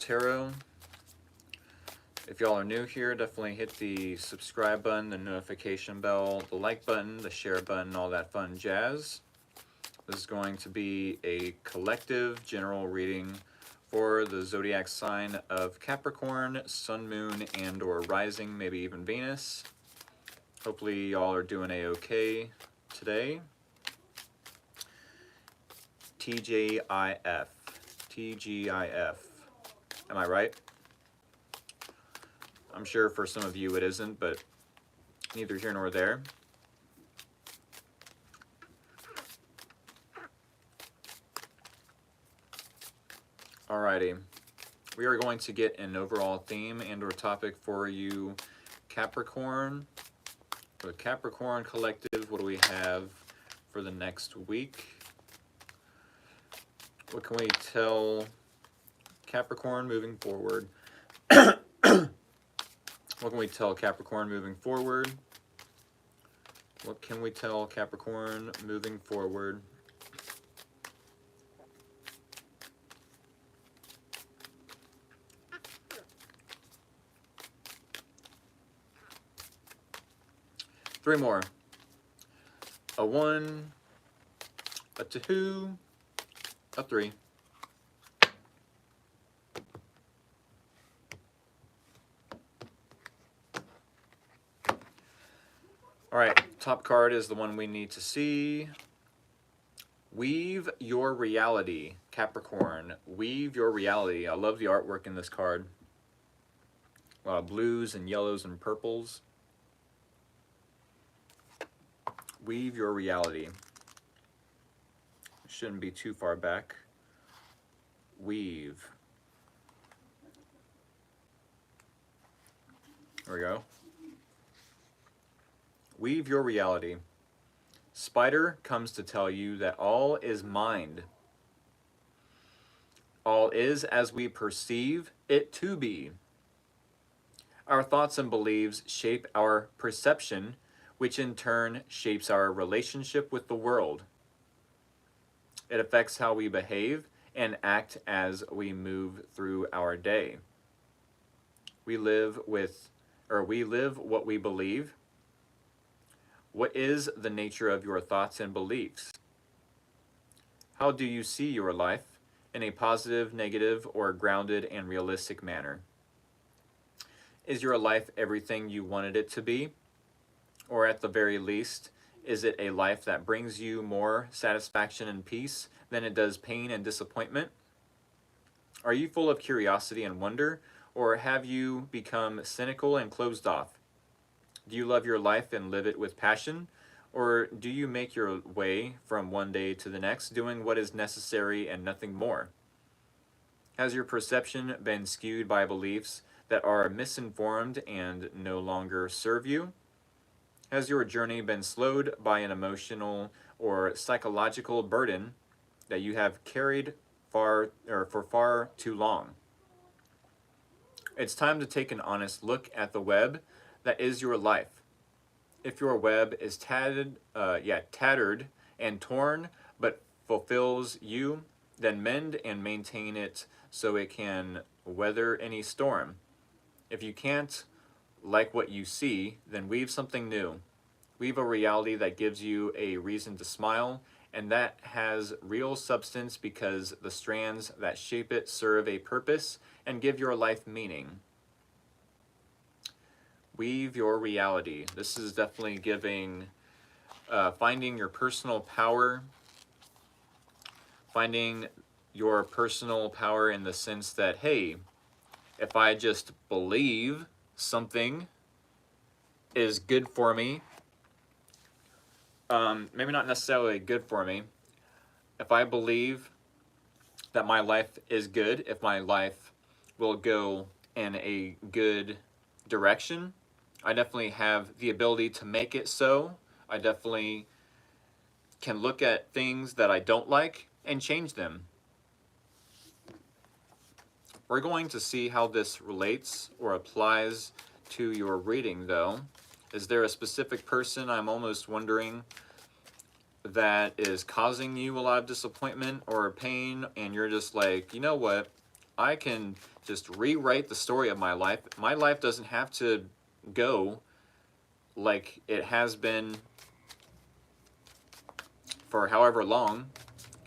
Tarot. If y'all are new here, definitely hit the subscribe button, the notification bell, the like button, the share button, all that fun jazz. This is going to be a collective general reading for the zodiac sign of Capricorn, Sun, Moon, and or Rising, maybe even Venus. Hopefully y'all are doing a-okay today. TGIF. TGIF. Am I right? I'm sure for some of you it isn't, but neither here nor there. Alrighty. We are going to get an overall theme and or topic for you, Capricorn. For the Capricorn Collective, what do we have for the next week? What can we tell Capricorn moving forward? What can we tell Capricorn moving forward? What can we tell Capricorn moving forward? Three more. A 1, a 2, a 3. All right, top card is the one we need to see. Weave your reality, Capricorn. Weave your reality. I love the artwork in this card. A lot of blues and yellows and purples. Weave your reality. Shouldn't be too far back. Weave. There we go. Weave your reality. Spider comes to tell you that all is mind. All is as we perceive it to be. Our thoughts and beliefs shape our perception, which in turn shapes our relationship with the world. It affects how we behave and act as we move through our day. We live what we believe. What is the nature of your thoughts and beliefs? How do you see your life in a positive, negative, or grounded and realistic manner? Is your life everything you wanted it to be? Or at the very least, is it a life that brings you more satisfaction and peace than it does pain and disappointment? Are you full of curiosity and wonder, or have you become cynical and closed off? Do you love your life and live it with passion, or do you make your way from one day to the next, doing what is necessary and nothing more? Has your perception been skewed by beliefs that are misinformed and no longer serve you? Has your journey been slowed by an emotional or psychological burden that you have carried for far too long? It's time to take an honest look at the web that is your life. If your web is tattered and torn, but fulfills you, then mend and maintain it so it can weather any storm. If you can't like what you see, then weave something new. Weave a reality that gives you a reason to smile, and that has real substance because the strands that shape it serve a purpose and give your life meaning. Weave your reality. This is definitely giving, finding your personal power, finding your personal power in the sense that, hey, if I just believe something is good for me, maybe not necessarily good for me, if I believe that my life is good, if my life will go in a good direction, I definitely have the ability to make it so. I definitely can look at things that I don't like and change them. We're going to see how this relates or applies to your reading, though. Is there a specific person, I'm almost wondering, that is causing you a lot of disappointment or pain, and you're just like, you know what, I can just rewrite the story of my life. My life doesn't have to go like it has been for however long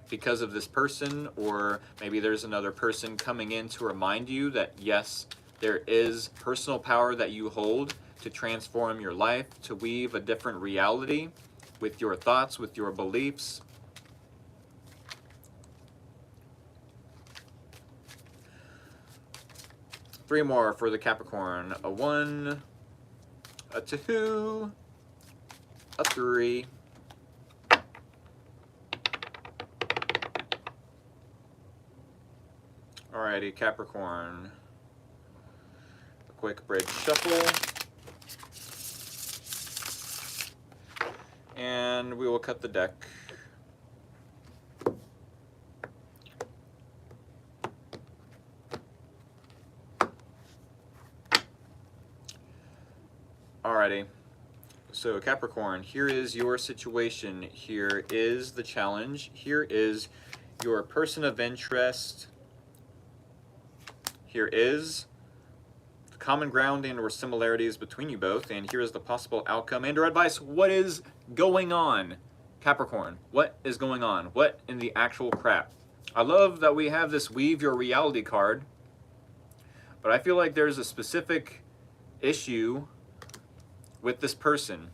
because of this person, or maybe there's another person coming in to remind you that yes, there is personal power that you hold to transform your life, to weave a different reality with your thoughts, with your beliefs. Three more for the Capricorn. A 1, a 2, a 3. Alrighty, Capricorn. A quick bridge shuffle. And we will cut the deck. Alrighty, so Capricorn, here is your situation. Here is the challenge. Here is your person of interest. Here is the common ground and or similarities between you both. And here is the possible outcome and or advice. What is going on, Capricorn? What is going on? What in the actual crap? I love that we have this Weave Your Reality card, but I feel like there's a specific issue with this person.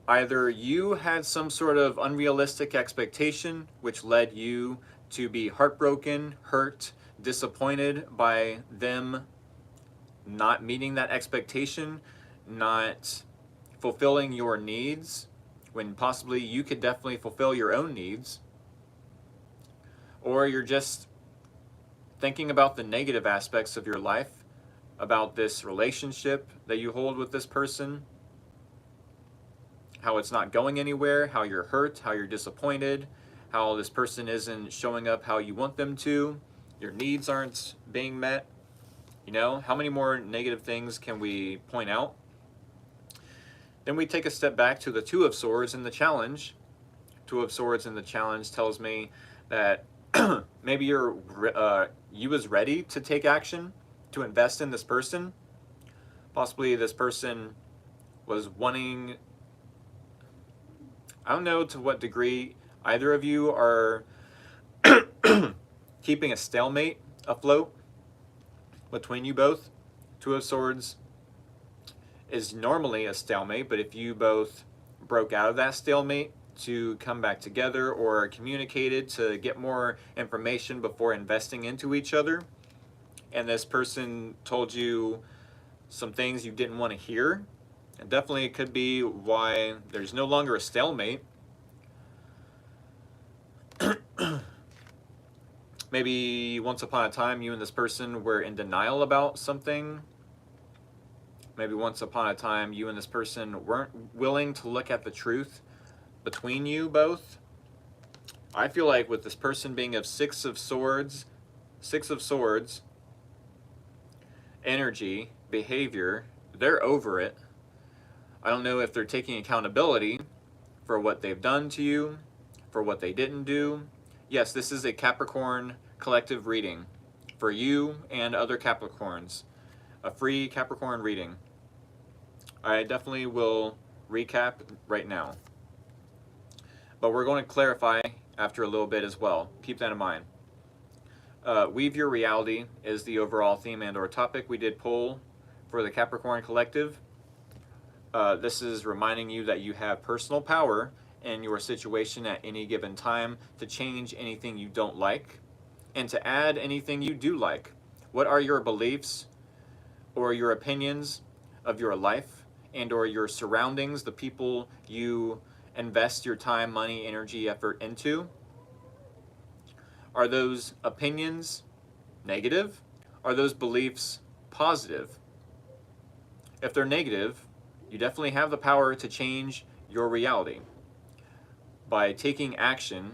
Either you had some sort of unrealistic expectation which led you to be heartbroken, hurt, disappointed by them not meeting that expectation, not fulfilling your needs, when possibly you could definitely fulfill your own needs. Or you're just thinking about the negative aspects of your life, about this relationship that you hold with this person, how it's not going anywhere, how you're hurt, how you're disappointed, how this person isn't showing up how you want them to, your needs aren't being met. You know, how many more negative things can we point out? Then we take a step back to the Two of Swords in the challenge. Two of Swords in the challenge tells me that maybe you was ready to take action, to invest in this person. Possibly this person was wanting, I don't know to what degree either of you are keeping a stalemate afloat between you both. Two of Swords is normally a stalemate, but if you both broke out of that stalemate to come back together or communicated to get more information before investing into each other, and this person told you some things you didn't want to hear, it definitely could be why there's no longer a stalemate. Maybe once upon a time you and this person were in denial about something. Maybe once upon a time you and this person weren't willing to look at the truth between you both. I feel like with this person being of Six of Swords energy, behavior, they're over it. I don't know if they're taking accountability for what they've done to you, for what they didn't do. Yes, this is a Capricorn collective reading for you and other Capricorns. A free Capricorn reading. I definitely will recap right now, but we're going to clarify after a little bit as well. Keep that in mind. Weave Your Reality is the overall theme and or topic we did pull for the Capricorn collective. This is reminding you that you have personal power in your situation at any given time to change anything you don't like and to add anything you do like. What are your beliefs or your opinions of your life and or your surroundings, the people you invest your time, money, energy, effort into? Are those opinions negative? Are those beliefs positive? If they're negative, you definitely have the power to change your reality by taking action,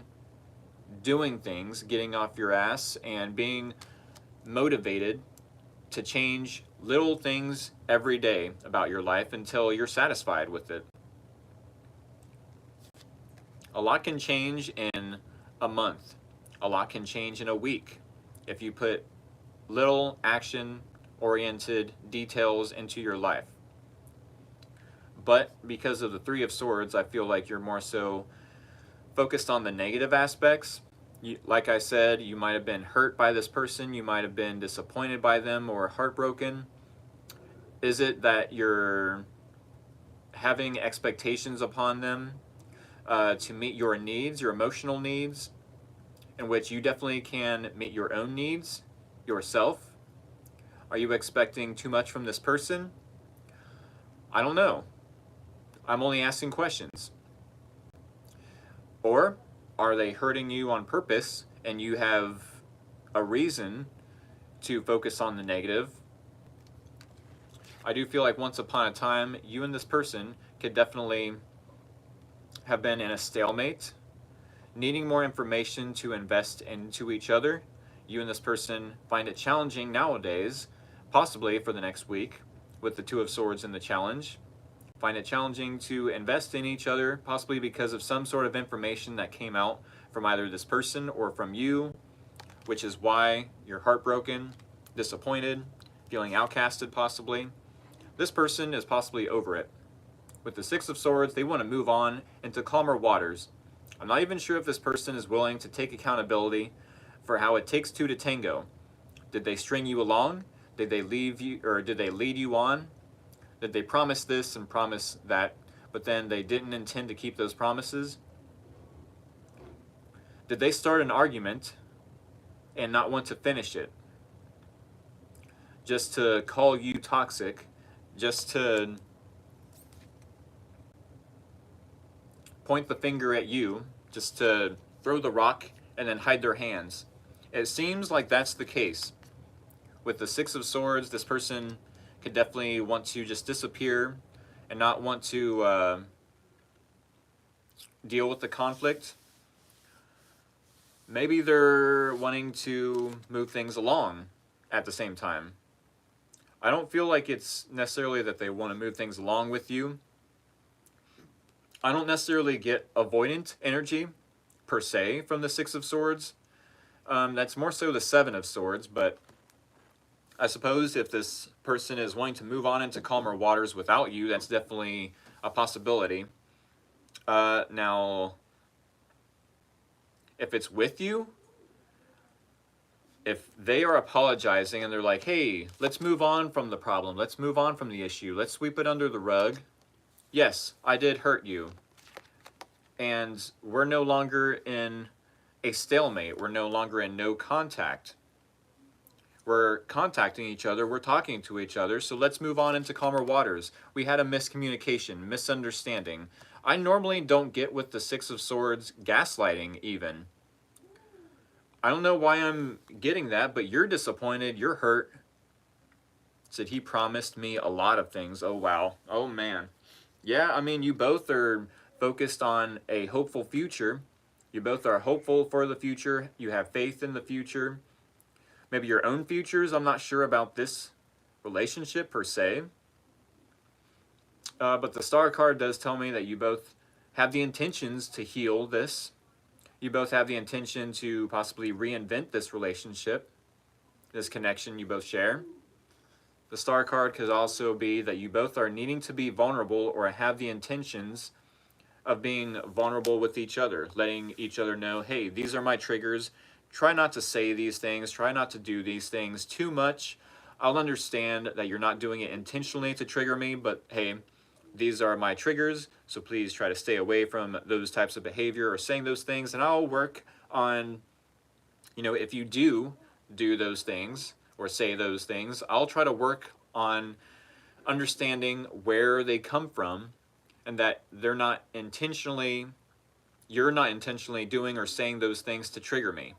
doing things, getting off your ass, and being motivated to change little things every day about your life until you're satisfied with it. A lot can change in a month. A lot can change in a week. if you put little action-oriented details into your life. But because of the Three of Swords, I feel like you're more so focused on the negative aspects. Like I said, you might have been hurt by this person, you might have been disappointed by them or heartbroken. Is it that you're having expectations upon them to meet your needs, your emotional needs, in which you definitely can meet your own needs yourself? Are you expecting too much from this person? I don't know. I'm only asking questions. Or are they hurting you on purpose and you have a reason to focus on the negative? I do feel like once upon a time, you and this person could definitely have been in a stalemate, needing more information to invest into each other. You and this person find it challenging nowadays, possibly for the next week, with the Two of Swords in the challenge. Find it challenging to invest in each other, possibly because of some sort of information that came out from either this person or from you, which is why you're heartbroken, disappointed, feeling outcasted possibly. This person is possibly over it. With the Six of Swords, they want to move on into calmer waters. I'm not even sure if this person is willing to take accountability for how it takes two to tango. Did they string you along? Did they leave you, or did they lead you on? Did they promise this and promise that, but then they didn't intend to keep those promises? Did they start an argument and not want to finish it? Just to call you toxic, just to point the finger at you, just to throw the rock and then hide their hands. It seems like that's the case. With the Six of Swords, this person could definitely want to just disappear and not want to deal with the conflict. Maybe they're wanting to move things along at the same time. I don't feel like it's necessarily that they want to move things along with you. I don't necessarily get avoidant energy per se from the Six of Swords. That's more so the Seven of Swords, but I suppose if this person is wanting to move on into calmer waters without you, that's definitely a possibility. Now, if it's with you, if they are apologizing and they're like, hey, let's move on from the problem, let's move on from the issue, let's sweep it under the rug. Yes, I did hurt you. And we're no longer in a stalemate. We're no longer in no contact. We're contacting each other, we're talking to each other, so let's move on into calmer waters. We had a miscommunication, misunderstanding. I normally don't get with the Six of Swords gaslighting even. I don't know why I'm getting that, but you're disappointed, you're hurt. Said he promised me a lot of things. Oh wow, oh man. Yeah, I mean, you both are focused on a hopeful future. You both are hopeful for the future, you have faith in the future. Maybe your own futures. I'm not sure about this relationship per se. But the Star card does tell me that you both have the intentions to heal this. You both have the intention to possibly reinvent this relationship, this connection you both share. The Star card could also be that you both are needing to be vulnerable or have the intentions of being vulnerable with each other, letting each other know, hey, these are my triggers. Try not to say these things. Try not to do these things too much. I'll understand that you're not doing it intentionally to trigger me, but hey, these are my triggers, so please try to stay away from those types of behavior or saying those things, and I'll work on, if you do those things or say those things, I'll try to work on understanding where they come from and that you're not intentionally doing or saying those things to trigger me.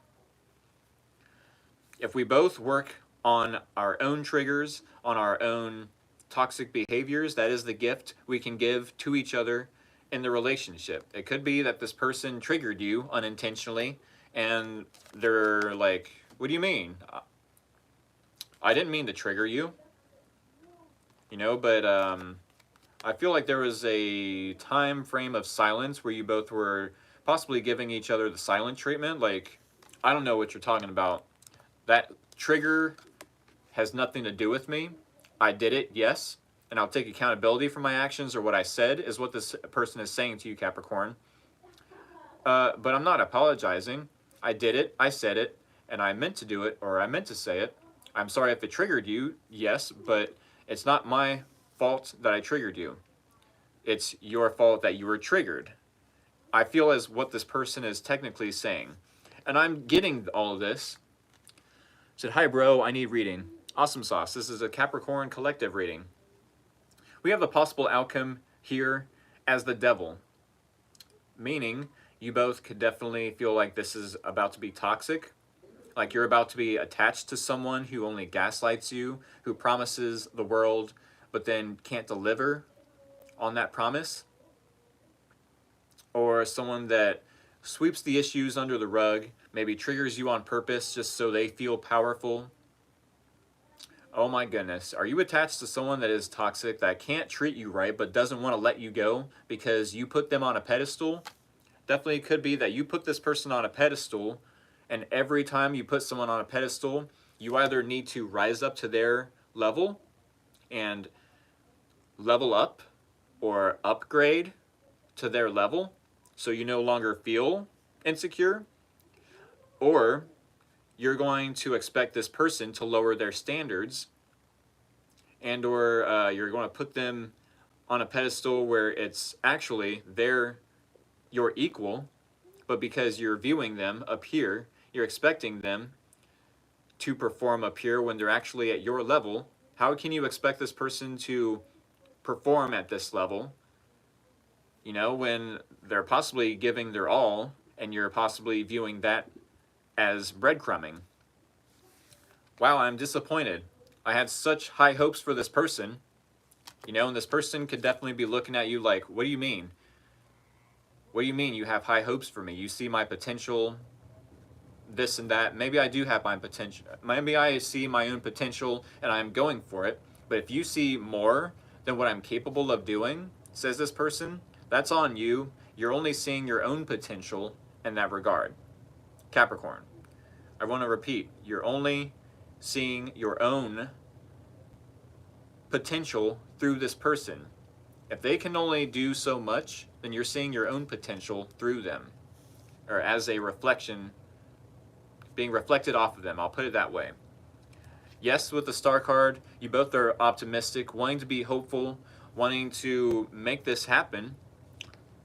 If we both work on our own triggers, on our own toxic behaviors, that is the gift we can give to each other in the relationship. It could be that this person triggered you unintentionally and they're like, what do you mean? I didn't mean to trigger you. But I feel like there was a time frame of silence where you both were possibly giving each other the silent treatment. Like, I don't know what you're talking about. That trigger has nothing to do with me. I did it, yes, and I'll take accountability for my actions or what I said, is what this person is saying to you, Capricorn. But I'm not apologizing. I did it, I said it, and I meant to do it, or I meant to say it. I'm sorry if it triggered you, yes, but it's not my fault that I triggered you. It's your fault that you were triggered. I feel as what this person is technically saying. And I'm getting all of this. Said, hi bro, I need reading. Awesome sauce. This is a Capricorn collective reading. We have the possible outcome here as the devil. Meaning, you both could definitely feel like this is about to be toxic. Like you're about to be attached to someone who only gaslights you, who promises the world, but then can't deliver on that promise. Or someone that sweeps the issues under the rug, maybe triggers you on purpose just so they feel powerful. Oh my goodness. Are you attached to someone that is toxic, that can't treat you right, but doesn't want to let you go because you put them on a pedestal? Definitely could be that you put this person on a pedestal, and every time you put someone on a pedestal, you either need to rise up to their level and level up or upgrade to their level so you no longer feel insecure, or you're going to expect this person to lower their standards, and or you're going to put them on a pedestal where it's actually they're your equal, but because you're viewing them up here, you're expecting them to perform up here when they're actually at your level. How can you expect this person to perform at this level, you know, when they're possibly giving their all and you're possibly viewing that as breadcrumbing? Wow, I'm disappointed. I had such high hopes for this person, you know, and this person could definitely be looking at you like, what do you mean? What do you mean you have high hopes for me? You see my potential, this and that. Maybe I do have my potential. Maybe I see my own potential and I'm going for it. But if you see more than what I'm capable of doing, says this person, that's on you. You're only seeing your own potential in that regard. Capricorn, I want to repeat, you're only seeing your own potential through this person. If they can only do so much, then you're seeing your own potential through them, or as a reflection, being reflected off of them. I'll put it that way. Yes, with the star card, you both are optimistic, wanting to be hopeful, wanting to make this happen.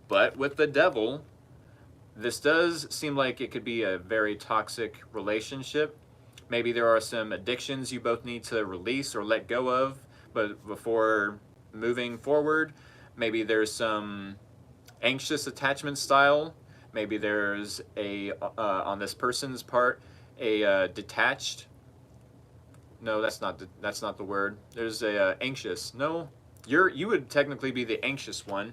But with the devil, this does seem like it could be a very toxic relationship. Maybe there are some addictions you both need to release or let go of, but before moving forward, maybe there's some anxious attachment style. Maybe there's a on this person's part a detached. No, that's not the word. There's a anxious. No, you would technically be the anxious one.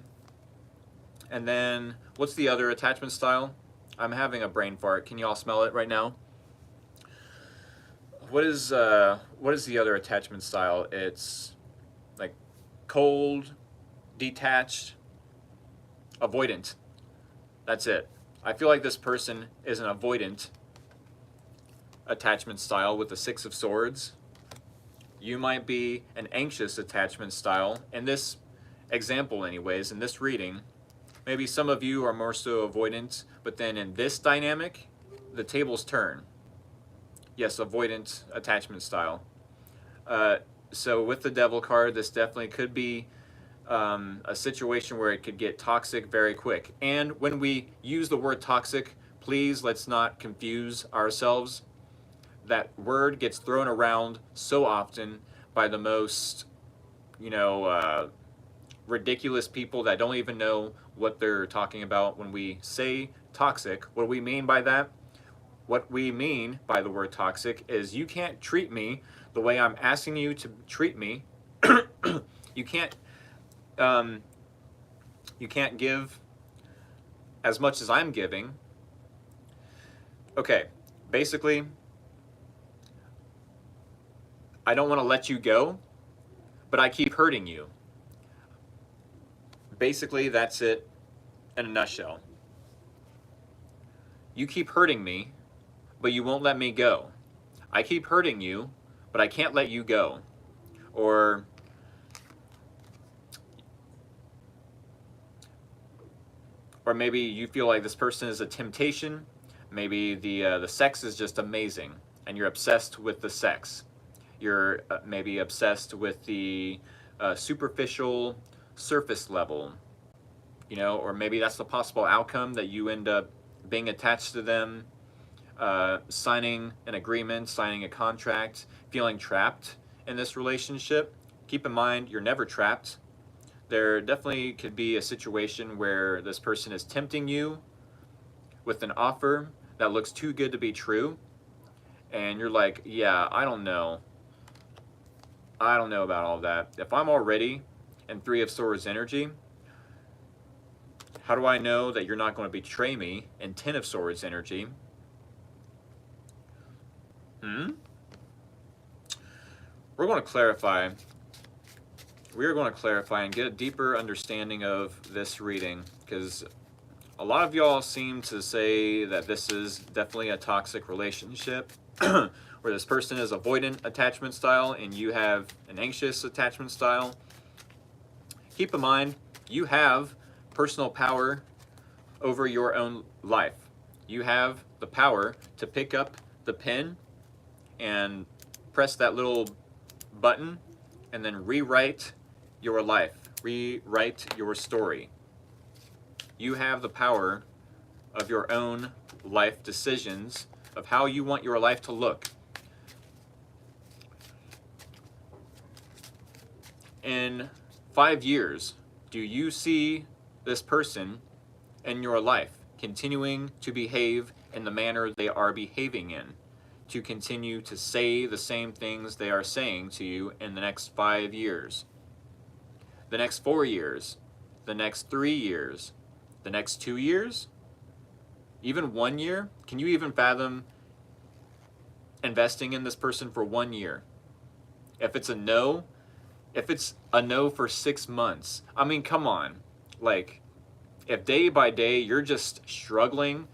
And then what's the other attachment style? I'm having a brain fart. Can you all smell it right now? What is the other attachment style? It's like cold, detached, avoidant. That's it. I feel like this person is an avoidant attachment style with the Six of Swords. You might be an anxious attachment style. In this example anyways, in this reading, maybe some of you are more so avoidant, but then in this dynamic, the tables turn. Yes, avoidant attachment style. So with the Devil card, this definitely could be a situation where it could get toxic very quick. And when we use the word toxic, please let's not confuse ourselves. That word gets thrown around so often by the most, ridiculous people that don't even know what they're talking about. When we say toxic, what do we mean by that? What we mean by the word toxic is you can't treat me the way I'm asking you to treat me. You can't give as much as I'm giving. Okay, basically, I don't want to let you go, but I keep hurting you. Basically, that's it in a nutshell. You keep hurting me, but you won't let me go. I keep hurting you, but I can't let you go. Or maybe you feel like this person is a temptation. Maybe the sex is just amazing, and you're obsessed with the sex. You're maybe obsessed with the superficial surface level, you know, or maybe that's the possible outcome, that you end up being attached to them, signing an agreement, signing a contract, feeling trapped in this relationship. Keep in mind, you're never trapped. There definitely could be a situation where this person is tempting you with an offer that looks too good to be true, and you're like, yeah, I don't know about all that. If I'm already in Three of Swords energy, how do I know that you're not going to betray me in Ten of Swords energy? We're going to clarify. We are going to clarify and get a deeper understanding of this reading, because a lot of y'all seem to say that this is definitely a toxic relationship where this person is avoidant attachment style and you have an anxious attachment style. Keep in mind, you have personal power over your own life. You have the power to pick up the pen and press that little button and then rewrite your life, rewrite your story. You have the power of your own life decisions, of how you want your life to look. In 5 years, do you see this person in your life continuing to behave in the manner they are behaving in, to continue to say the same things they are saying to you in the next 5 years, the next 4 years, the next 3 years, the next 2 years, even 1 year? Can you even fathom investing in this person for 1 year? If it's a no for 6 months, I mean, come on. Like, if day by day you're just struggling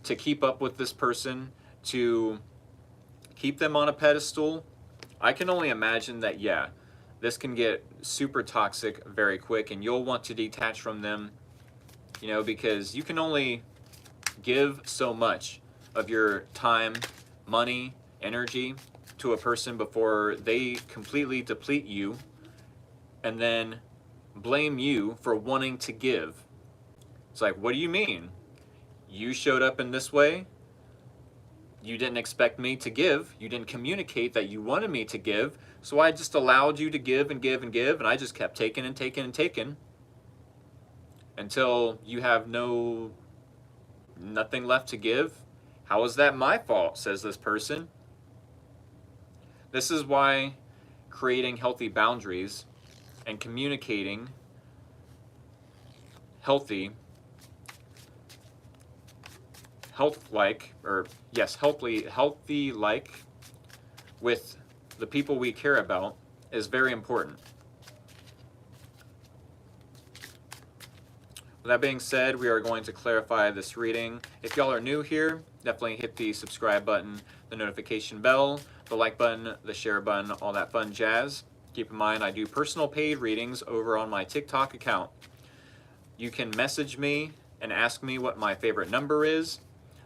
to keep up with this person, to keep them on a pedestal, I can only imagine that, yeah, this can get super toxic very quick, and you'll want to detach from them, you know, because you can only give so much of your time, money, energy to a person before they completely deplete you and then blame you for wanting to give. It's like, what do you mean? You showed up in this way. You didn't expect me to give. You didn't communicate that you wanted me to give. So I just allowed you to give and give and give, and I just kept taking and taking and taking until you have nothing left to give. How is that my fault, says this person. This is why creating healthy boundaries and communicating healthy like with the people we care about is very important. With that being said, we are going to clarify this reading. If y'all are new here, definitely hit the subscribe button, the notification bell, the like button, the share button, all that fun jazz. Keep in mind, I do personal paid readings over on my TikTok account. You can message me and ask me what my favorite number is.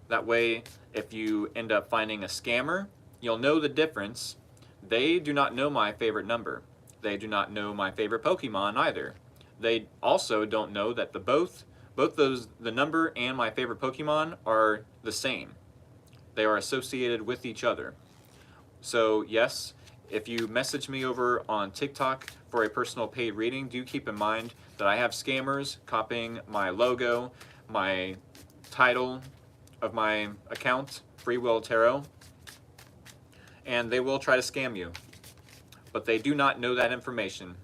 That way, if you end up finding a scammer, you'll know the difference. They do not know my favorite number. They do not know my favorite Pokemon either. They also don't know that both the number and my favorite Pokemon are the same. They are associated with each other. So yes, if you message me over on TikTok for a personal paid reading, do keep in mind that I have scammers copying my logo, my title of my account, Free Will Tarot, and they will try to scam you, but they do not know that information.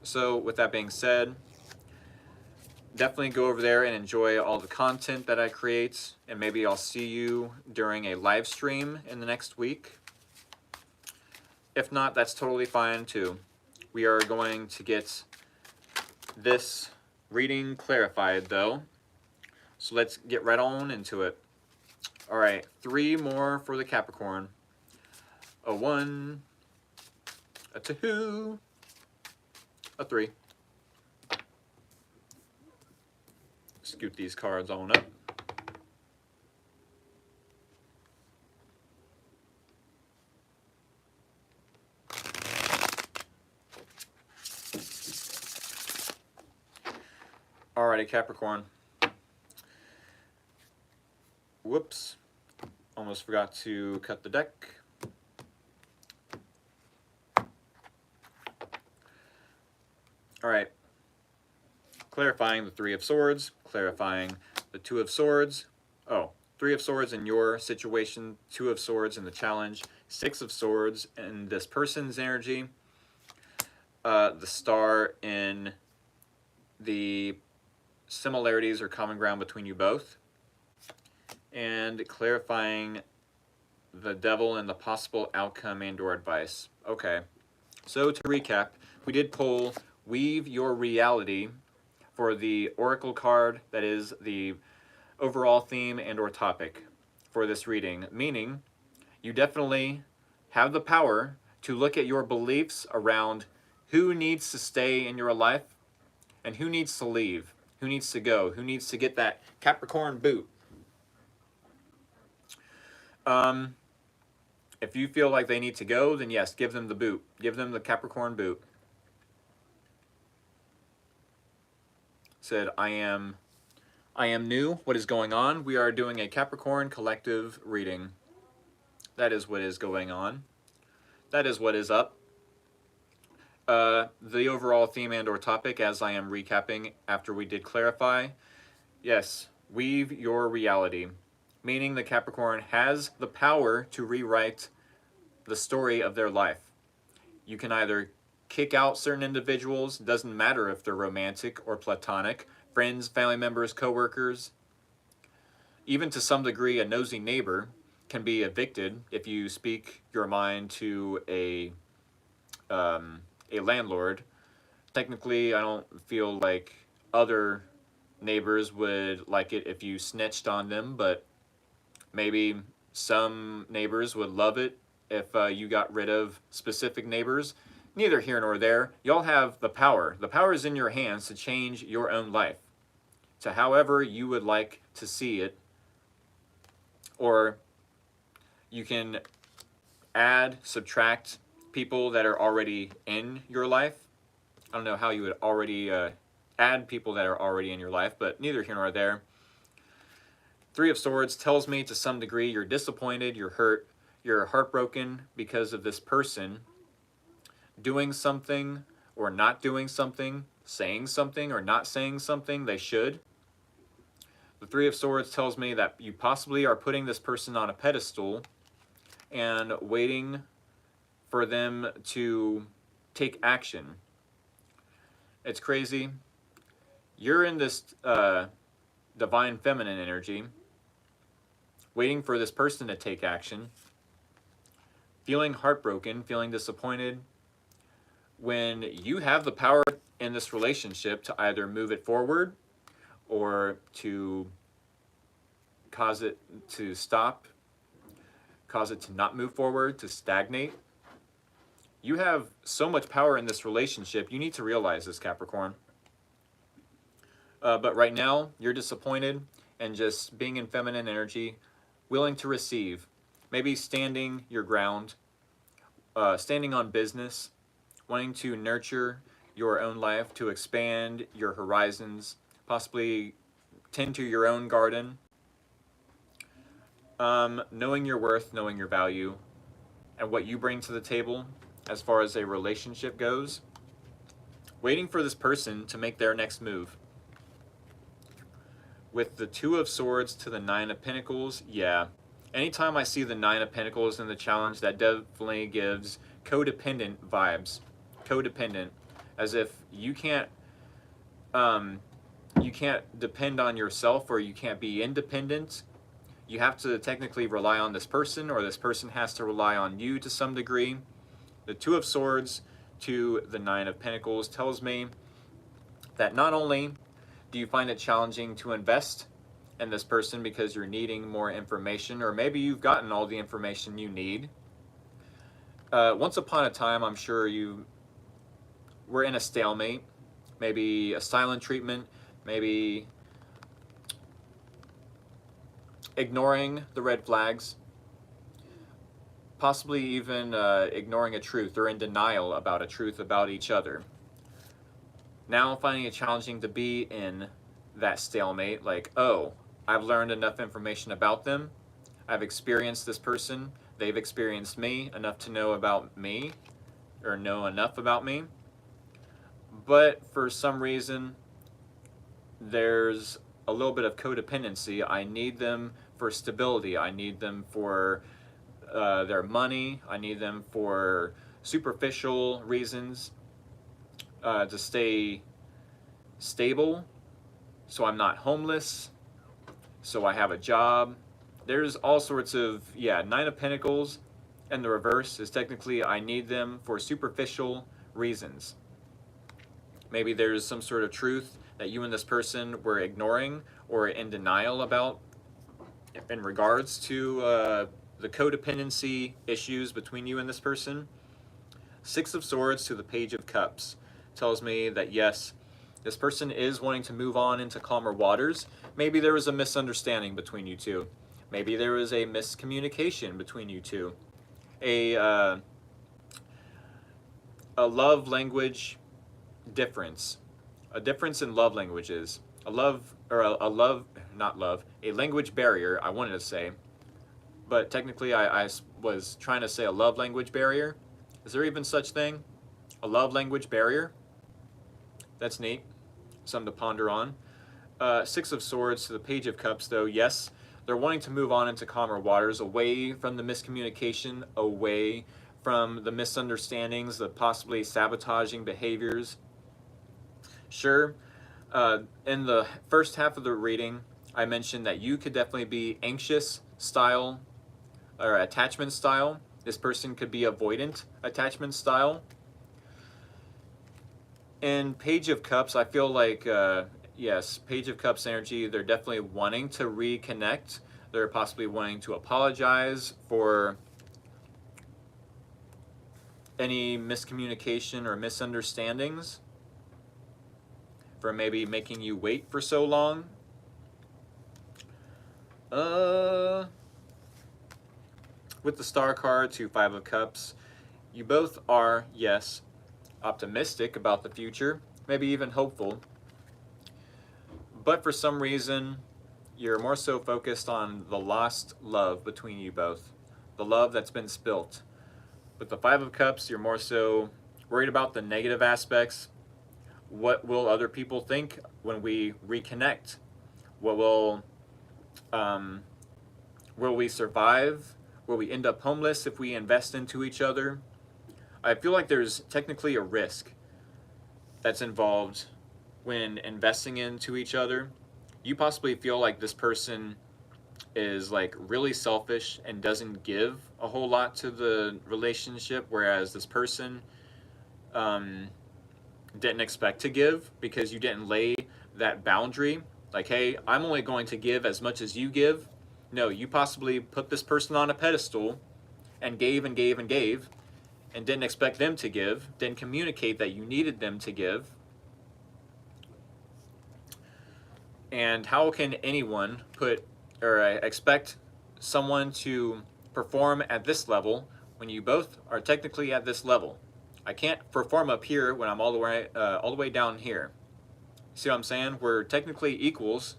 So with that being said, definitely go over there and enjoy all the content that I create, and maybe I'll see you during a live stream in the next week. If not, that's totally fine too. We are going to get this reading clarified though, so let's get right on into it. All right, 3 more for the Capricorn. A 1, a 2, a 3. Scoot these cards on up. Alrighty, Capricorn. Whoops. Almost forgot to cut the deck. Alright. Clarifying the Three of Swords. Clarifying the Two of Swords. Oh, Three of Swords in your situation. Two of Swords in the challenge. Six of Swords in this person's energy. The Star in the similarities or common ground between you both. And clarifying the Devil and the possible outcome and or advice. Okay, so to recap, we did pull Weave Your Reality for the Oracle card that is the overall theme and or topic for this reading, meaning you definitely have the power to look at your beliefs around who needs to stay in your life and who needs to leave, who needs to go, who needs to get that Capricorn boot. If you feel like they need to go, then yes, give them the boot. Give them the Capricorn boot. Said, I am new. What is going on? We are doing a Capricorn collective reading. That is what is going on. That is what is up. The overall theme and or topic, as I am recapping after we did clarify, yes, weave your reality. Meaning the Capricorn has the power to rewrite the story of their life. You can either kick out certain individuals, doesn't matter if they're romantic or platonic, friends, family members, co-workers, even to some degree a nosy neighbor can be evicted if you speak your mind to a landlord. Technically, I don't feel like other neighbors would like it if you snitched on them, but maybe some neighbors would love it if you got rid of specific neighbors. Neither here nor there. Y'all have the power. The power is in your hands to change your own life to however you would like to see it. Or you can add, subtract people that are already in your life. I don't know how you would already add people that are already in your life, but neither here nor there. Three of Swords tells me to some degree you're disappointed, you're hurt, you're heartbroken because of this person doing something or not doing something, saying something or not saying something they should. The Three of Swords tells me that you possibly are putting this person on a pedestal and waiting for them to take action. It's crazy. You're in this divine feminine energy, waiting for this person to take action, feeling heartbroken, feeling disappointed, when you have the power in this relationship to either move it forward or to cause it to stop, cause it to not move forward, to stagnate. You have so much power in this relationship. You need to realize this, Capricorn. But right now, you're disappointed and just being in feminine energy, willing to receive, maybe standing your ground, standing on business, wanting to nurture your own life, to expand your horizons, possibly tend to your own garden, knowing your worth, knowing your value, and what you bring to the table as far as a relationship goes, waiting for this person to make their next move. With the Two of Swords to the Nine of Pentacles, yeah. Anytime I see the Nine of Pentacles in the challenge, that definitely gives codependent vibes. Codependent, as if you can't depend on yourself, or you can't be independent. You have to technically rely on this person, or this person has to rely on you to some degree. The Two of Swords to the Nine of Pentacles tells me that not only do you find it challenging to invest in this person because you're needing more information, or maybe you've gotten all the information you need, Once upon a time, I'm sure you were in a stalemate, maybe a silent treatment, maybe ignoring the red flags, possibly even ignoring a truth or in denial about a truth about each other. Now finding it challenging to be in that stalemate, like, oh, I've learned enough information about them, I've experienced this person, they've experienced me, enough to know about me, or know enough about me. But for some reason, there's a little bit of codependency. I need them for stability. I need them for their money. I need them for superficial reasons to stay stable, so I'm not homeless, so I have a job. There's all sorts of, yeah, Nine of Pentacles, and the reverse is technically I need them for superficial reasons. Maybe there's some sort of truth that you and this person were ignoring or in denial about in regards to the codependency issues between you and this person. Six of Swords to the Page of Cups tells me that yes, this person is wanting to move on into calmer waters. Maybe there was a misunderstanding between you two. Maybe there was a miscommunication between you two. A love language difference. A difference in love languages. A language barrier, I wanted to say. But technically I was trying to say a love language barrier. Is there even such thing? A love language barrier? That's neat. Something to ponder on. Six of Swords to the Page of Cups, though, yes, they're wanting to move on into calmer waters, away from the miscommunication, away from the misunderstandings, the possibly sabotaging behaviors. Sure, in the first half of the reading, I mentioned that you could definitely be anxious style or attachment style. This person could be avoidant attachment style. In Page of Cups, I feel like, yes, Page of Cups energy, they're definitely wanting to reconnect. They're possibly wanting to apologize for any miscommunication or misunderstandings, for maybe making you wait for so long. With the Star card to Five of Cups, you both are, yes, optimistic about the future, maybe even hopeful, but for some reason you're more so focused on the lost love between you both, the love that's been spilt. With the Five of Cups, you're more so worried about the negative aspects. What will other people think when we reconnect? What will we survive? Will we end up homeless if we invest into each other? I feel like there's technically a risk that's involved when investing into each other. You possibly feel like this person is like really selfish and doesn't give a whole lot to the relationship, whereas this person didn't expect to give because you didn't lay that boundary. Like, hey, I'm only going to give as much as you give. No, you possibly put this person on a pedestal and gave and gave and gave, and didn't expect them to give, didn't communicate that you needed them to give. And how can anyone expect someone to perform at this level when you both are technically at this level? I can't perform up here when I'm all the way down here. See what I'm saying? We're technically equals.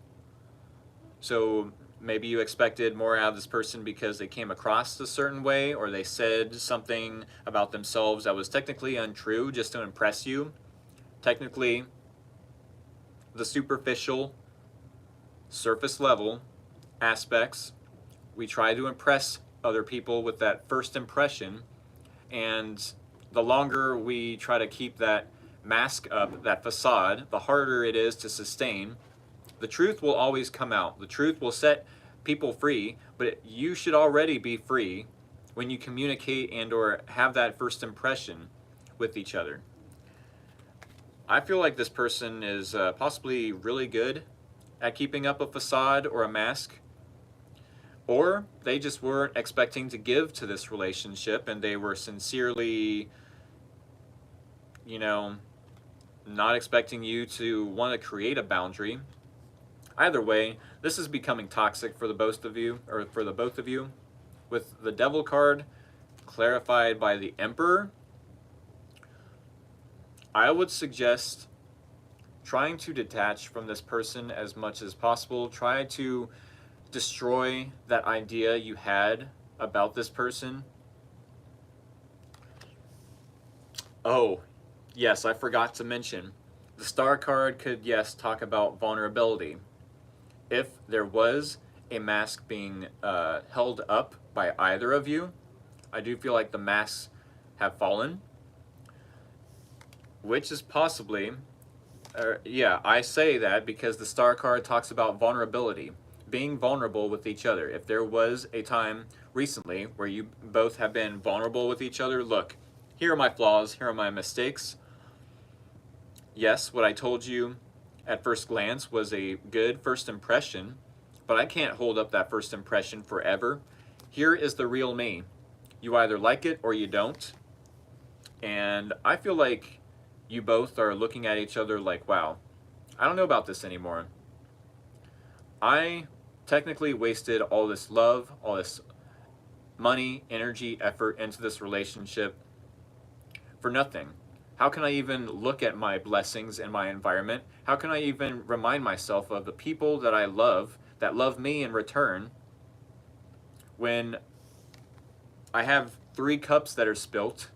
So maybe you expected more out of this person because they came across a certain way, or they said something about themselves that was technically untrue just to impress you. Technically, the superficial, surface level aspects, we try to impress other people with that first impression, and the longer we try to keep that mask up, that facade, the harder it is to sustain. The truth will always come out. The truth will set people free, but you should already be free when you communicate and or have that first impression with each other. I feel like this person is possibly really good at keeping up a facade or a mask, Or they just weren't expecting to give to this relationship and they were sincerely, you know, not expecting you to want to create a boundary. Either way, this is becoming toxic for the both of you, or for the both of you. With the Devil card clarified by the Emperor, I would suggest trying to detach from this person as much as possible. Try to destroy that idea you had about this person. Oh, yes, I forgot to mention. The Star card could, yes, talk about vulnerability. If there was a mask being held up by either of you, I do feel like the masks have fallen, which is possibly, yeah, I say that because the Star card talks about vulnerability, being vulnerable with each other. If there was a time recently where you both have been vulnerable with each other, look, here are my flaws, here are my mistakes. Yes, what I told you at first glance was a good first impression, but I can't hold up that first impression forever. Here is the real me. You either like it or you don't. And I feel like you both are looking at each other like, wow, I don't know about this anymore. I technically wasted all this love, all this money, energy, effort into this relationship for nothing. How can I even look at my blessings in my environment? How can I even remind myself of the people that I love, that love me in return, when I have 3 cups that are spilt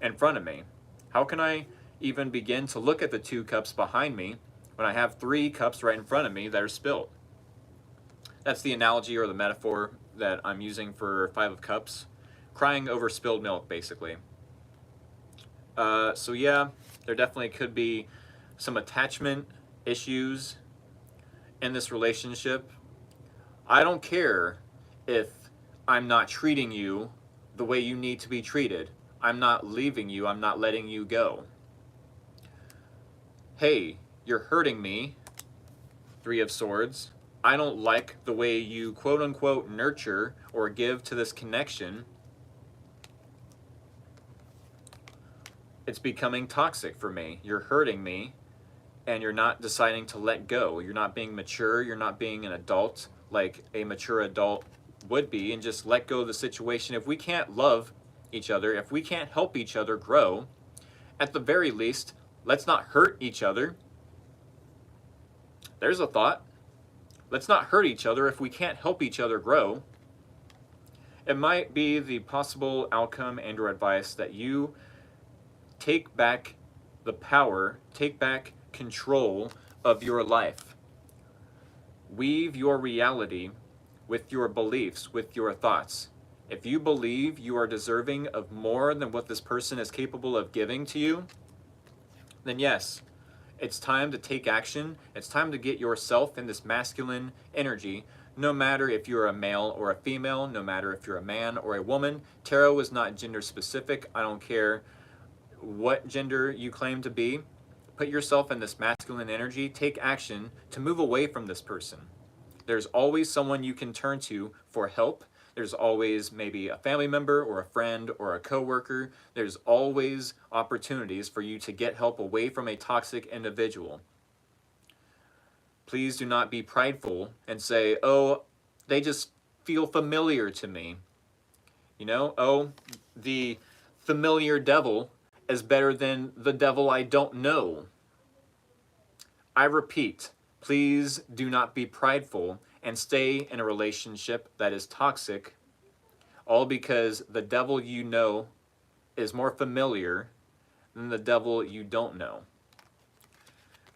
in front of me? How can I even begin to look at the 2 cups behind me when I have 3 cups right in front of me that are spilt? That's the analogy or the metaphor that I'm using for 5 of Cups. Crying over spilled milk, basically. So yeah, there definitely could be some attachment issues in this relationship. I don't care if I'm not treating you the way you need to be treated. I'm not leaving you. I'm not letting you go. Hey, you're hurting me. 3 of Swords. I don't like the way you quote unquote nurture or give to this connection. It's becoming toxic for me. You're hurting me and you're not deciding to let go. You're not being mature. You're not being an adult like a mature adult would be and just let go of the situation. If we can't love each other, if we can't help each other grow, at the very least, let's not hurt each other. There's a thought. Let's not hurt each other if we can't help each other grow. It might be the possible outcome and or advice that you take back the power, take back control of your life. Weave your reality with your beliefs, with your thoughts. If you believe you are deserving of more than what this person is capable of giving to you, then yes, it's time to take action. It's time to get yourself in this masculine energy, no matter if you're a male or a female, no matter if you're a man or a woman. Tarot is not gender specific. I don't care what gender you claim to be. Put yourself in this masculine energy. Take action to move away from this person. There's always someone you can turn to for help. There's always maybe a family member or a friend or a coworker. There's always opportunities for you to get help away from a toxic individual. Please do not be prideful and say, oh, they just feel familiar to me. You know, oh, the familiar devil is better than the devil I don't know. I repeat, please do not be prideful and stay in a relationship that is toxic, all because the devil you know is more familiar than the devil you don't know.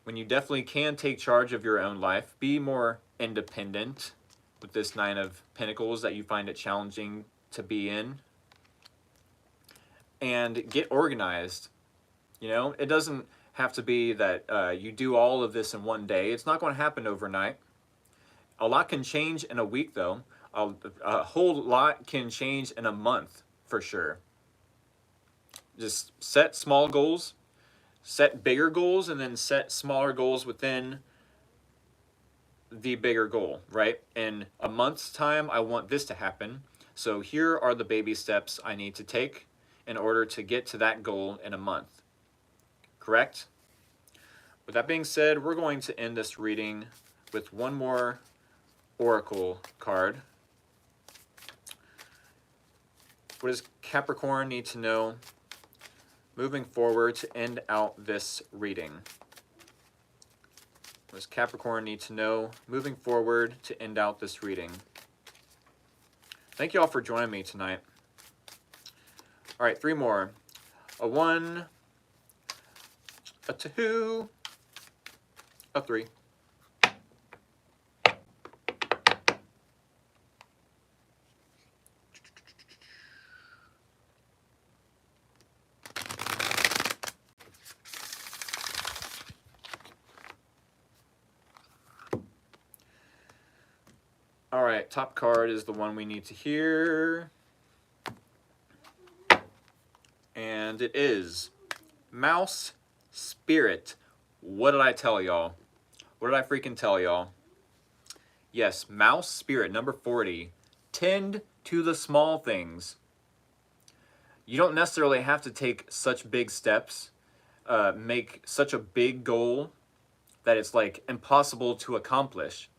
When you definitely can take charge of your own life, be more independent with this 9 of Pentacles that you find it challenging to be in, and get organized. You know, it doesn't have to be that you do all of this in one day. It's not going to happen overnight. A lot can change in a week, though. A whole lot can change in a month, for sure. Just set small goals, set bigger goals, and then set smaller goals within the bigger goal, right? In a month's time, I want this to happen. So here are the baby steps I need to take in order to get to that goal in a month. Correct? With that being said, we're going to end this reading with one more oracle card. What does Capricorn need to know moving forward to end out this reading? What does Capricorn need to know moving forward to end out this reading? Thank you all for joining me tonight. All right, 3 more. A 1, a 2, a 3. All right, top card is the one we need to hear. And it is Mouse Spirit. What did I tell y'all? What did I freaking tell y'all? Yes, Mouse Spirit, number 40. Tend to the small things. You don't necessarily have to take such big steps, make such a big goal that it's like impossible to accomplish.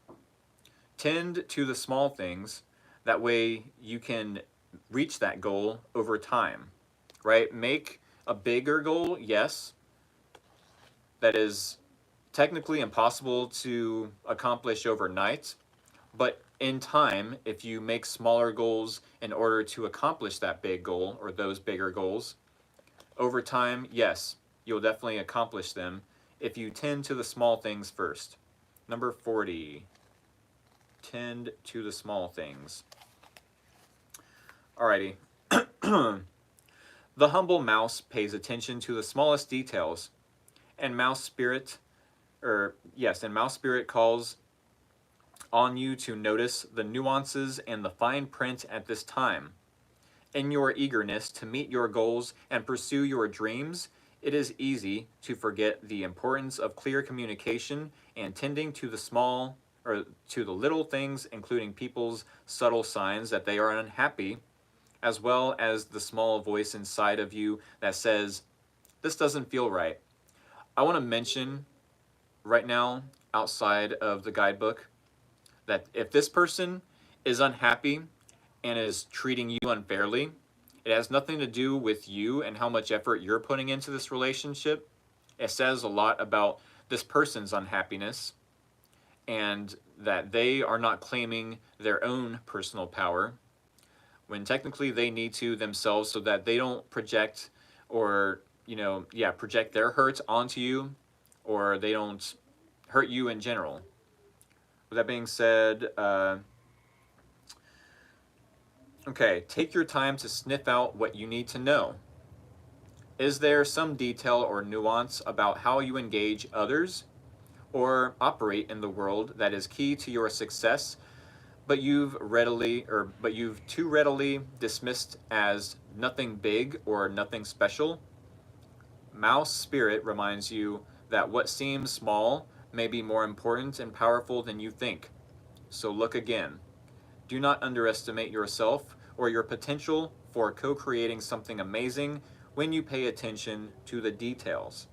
Tend to the small things. That way you can reach that goal over time, right? Make a bigger goal, yes. That is technically impossible to accomplish overnight. But in time, if you make smaller goals in order to accomplish that big goal or those bigger goals, over time, yes, you'll definitely accomplish them if you tend to the small things first. Number 40. Tend to the small things. Alrighty. The humble mouse pays attention to the smallest details, and Mouse Spirit calls on you to notice the nuances and the fine print at this time. In your eagerness to meet your goals and pursue your dreams, it is easy to forget the importance of clear communication and tending to the little things, including people's subtle signs that they are unhappy, as well as the small voice inside of you that says, this doesn't feel right. I want to mention right now, outside of the guidebook, that if this person is unhappy and is treating you unfairly, it has nothing to do with you and how much effort you're putting into this relationship. It says a lot about this person's unhappiness and that they are not claiming their own personal power when technically they need to themselves, so that they don't project or, project their hurt onto you, or they don't hurt you in general. With that being said, okay, take your time to sniff out what you need to know. Is there some detail or nuance about how you engage others or operate in the world that is key to your success, but you've too readily dismissed as nothing big or nothing special? Mouse Spirit reminds you that what seems small may be more important and powerful than you think. So look again. Do not underestimate yourself or your potential for co-creating something amazing when you pay attention to the details.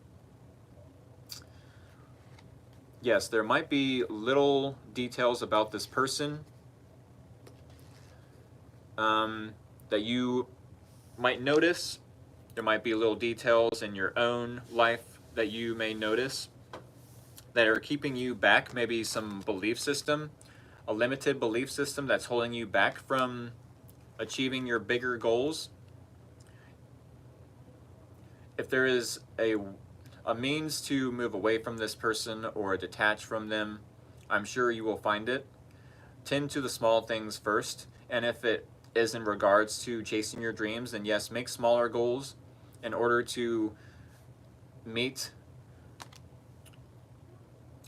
Yes, there might be little details about this person that you might notice. There might be little details in your own life that you may notice that are keeping you back, maybe some belief system, a limited belief system that's holding you back from achieving your bigger goals. If there is a means to move away from this person or detach from them, I'm sure you will find it. Tend to the small things first, and if it is in regards to chasing your dreams, then yes, make smaller goals in order to meet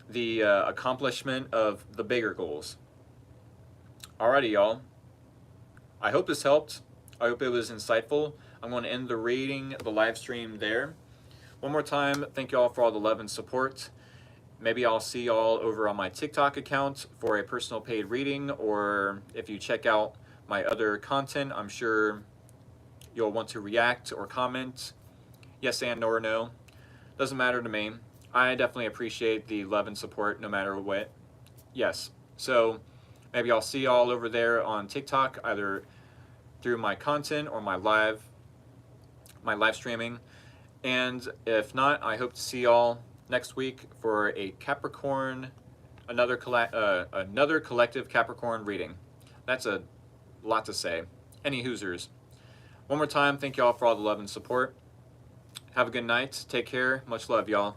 the accomplishment of the bigger goals. Alrighty, y'all. I hope this helped. I hope it was insightful. I'm going to end the reading, the live stream there. One more time, thank you all for all the love and support. maybe I'll see y'all over on my TikTok account for a personal paid reading, or if you check out my other content, I'm sure you'll want to react or comment, yes and or no. Doesn't matter to me. I definitely appreciate the love and support no matter what. Yes. So maybe I'll see y'all over there on TikTok, either through my content or my live streaming. And if not, I hope to see y'all next week for a Capricorn, another collective Capricorn reading. That's a lot to say. Any Hoosers. One more time, thank y'all for all the love and support. Have a good night. Take care. Much love, y'all.